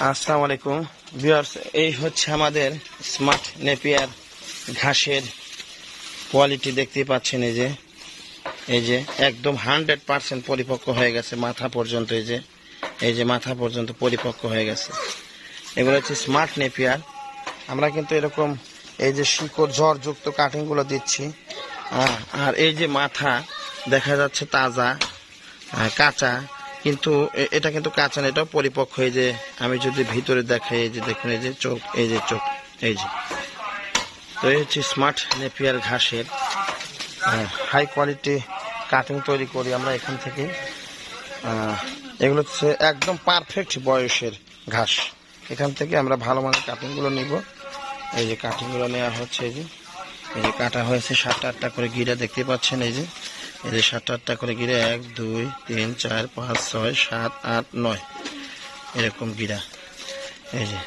আসসালামু আলাইকুম ভিউয়ার্স, এই হচ্ছে আমাদের স্মার্ট নেপিয়ার ঘাসের কোয়ালিটি। দেখতে পাচ্ছেন এই যে একদম 100% পরিপক্ক হয়ে গেছে মাথা পর্যন্ত। এই যে মাথা পর্যন্ত পরিপক্ক হয়ে গেছে। এগুলো হচ্ছে স্মার্ট নেপিয়ার। আমরা কিন্তু এরকম এই যে শিকড় ঝড়যুক্ত কাটিংগুলো দিচ্ছি। আর এই যে মাথা দেখা যাচ্ছে তাজা কাঁচা, কিন্তু এটা কিন্তু কাঁচা না, এটাও পরিপক্ক। এই যে আমি যদি ভিতরে দেখাই, এই যে দেখুন, এই যে চোখ, এই যে চোখ, এই যে। তো এই হচ্ছে স্মার্ট নেপিয়ার ঘাসের হাই কোয়ালিটি কাটিং তৈরি করি আমরা এখান থেকে। এগুলো হচ্ছে একদম পারফেক্ট বয়সের ঘাস। এখান থেকে আমরা ভালো মানের কাটিংগুলো নিব। এই যে কাটিংগুলো নেওয়া হচ্ছে, এই যে কাটা হয়েছে 7-8টা করে গিরা দেখতে পাচ্ছেন। এই যে 7-8টা করে গিরা, 1 2 3 4 5 6 7 8 9 এরকম গিরা। এই যে